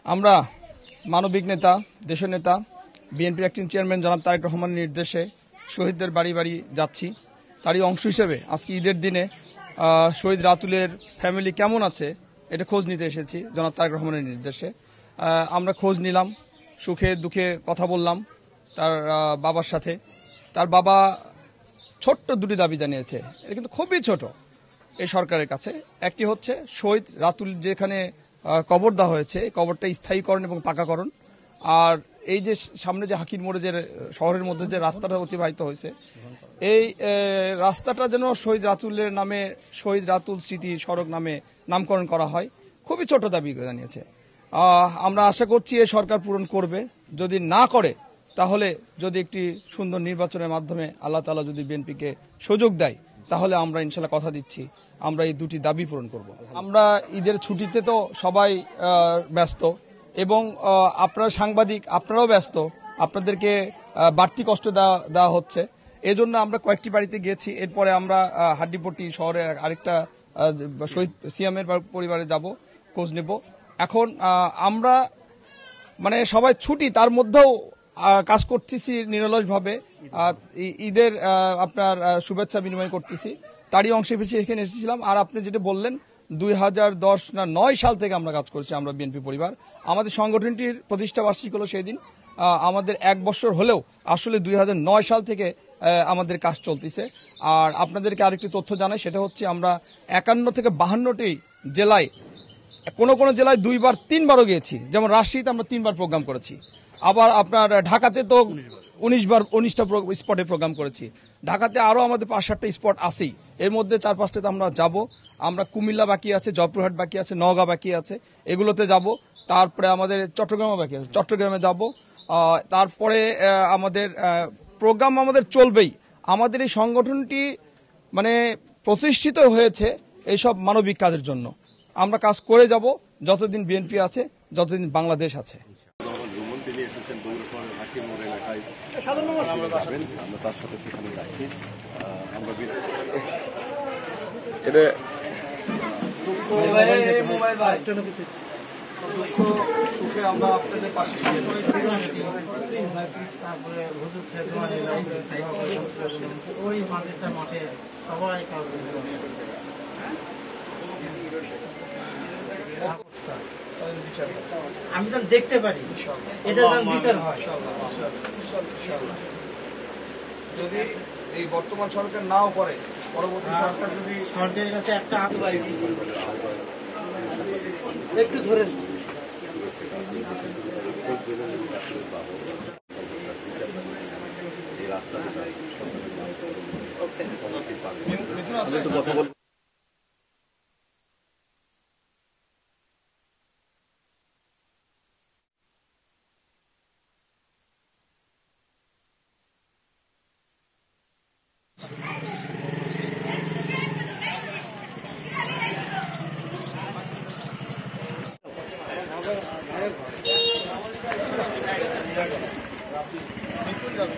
আমরা মানবিক নেতা, দেশের নেতা, বিএনপির অ্যাক্টিং চেয়ারম্যান জনাব তারেক রহমানের নির্দেশে শহীদদের বাড়ি বাড়ি যাচ্ছি। তারই অংশ হিসেবে আজকে ঈদের দিনে শহীদ রাতুলের ফ্যামিলি কেমন আছে এটা খোঁজ নিতে এসেছি জনাব তারেক রহমানের নির্দেশে। আমরা খোঁজ নিলাম, সুখে দুঃখে কথা বললাম তার বাবার সাথে। তার বাবা ছোট্ট দুটি দাবি জানিয়েছে, এটা কিন্তু খুবই ছোট এই সরকারের কাছে। একটি হচ্ছে শহীদ রাতুল যেখানে কবর দেওয়া হয়েছে কবরটা স্থায়ীকরণ এবং পাকাকরণ, আর এই যে সামনে যে হাকির মোড়ে যে শহরের মধ্যে যে রাস্তাটা অতিবাহিত হয়েছে এই রাস্তাটা যেন শহীদ রাতুলের নামে শহীদ রাতুল স্মৃতি সড়ক নামে নামকরণ করা হয়। খুবই ছোট দাবি জানিয়েছে। আমরা আশা করছি এই সরকার পূরণ করবে। যদি না করে তাহলে যদি একটি সুন্দর নির্বাচনের মাধ্যমে আল্লাহ তাআলা যদি বিএনপিকে সুযোগ দেয় তাহলে আমরা ইনশাল্লাহ কথা দিচ্ছি আমরা এই দুটি দাবি পূরণ করব। আমরা ঈদের ছুটিতে তো সবাই ব্যস্ত এবং আপনারা সাংবাদিক আপনারাও ব্যস্ত, আপনাদেরকে বাড়তি কষ্ট দেওয়া হচ্ছে। এজন্য আমরা কয়েকটি বাড়িতে গিয়েছি। এরপরে আমরা হাড্ডিপট্টি শহরের আরেকটা শহীদ সিয়ামের পরিবারে যাব, খোঁজ নেব। এখন আমরা মানে সবাই ছুটি, তার মধ্যেও কাজ করতেছি নিরলসভাবে। ঈদের আপনার শুভেচ্ছা বিনিময় করতেছি, তারই অংশে বেশি এখানে এসেছিলাম। আর আপনি যেটা বললেন 2010 না 9 সাল থেকে আমরা কাজ করছি, আমরা বিএনপি পরিবার। আমাদের সংগঠনটির প্রতিষ্ঠা বার্ষিক হলো সেই দিন। আমাদের 1 বছর হলেও আসলে 2009 সাল থেকে আমাদের কাজ চলতেছে। আর আপনাদেরকে আরেকটি তথ্য জানাই, সেটা হচ্ছে আমরা 51 থেকে 52টি জেলায়, কোন কোন জেলায় 2বার 3বারও গিয়েছি। যেমন রাজশাহীতে আমরা 3বার প্রোগ্রাম করেছি। আবার আপনার ঢাকাতে তো 19টা স্পটে প্রোগ্রাম করেছি। ঢাকাতে আরো আমাদের 5-7টা স্পট আছেই, এর মধ্যে 4-5টাতে আমরা যাব। আমরা কুমিল্লা বাকি আছে, জয়পুরহাট বাকি আছে, নওগাঁ বাকি আছে, এগুলোতে যাব। তারপরে আমাদের চট্টগ্রামে বাকি আছে, চট্টগ্রামে যাব। তারপরে আমাদের প্রোগ্রাম আমাদের চলবেই। আমাদের এই সংগঠনটি মানে প্রতিষ্ঠিত হয়েছে এইসব মানবিক কাজের জন্য। আমরা কাজ করে যাব যতদিন বিএনপি আছে, যতদিন বাংলাদেশ আছে। সুখে আমরা আপনাদের পাশে ওই মাদ্রাসার মাঠে সবাই আমি যেন দেখতে পারি, এটা যেন বিচার হয়। যদি এই বর্তমান সরকার নাও করে, পরবর্তী সরকার যদি সরকারের কাছে একটা একটু ধরেন কথা বল। যাবে।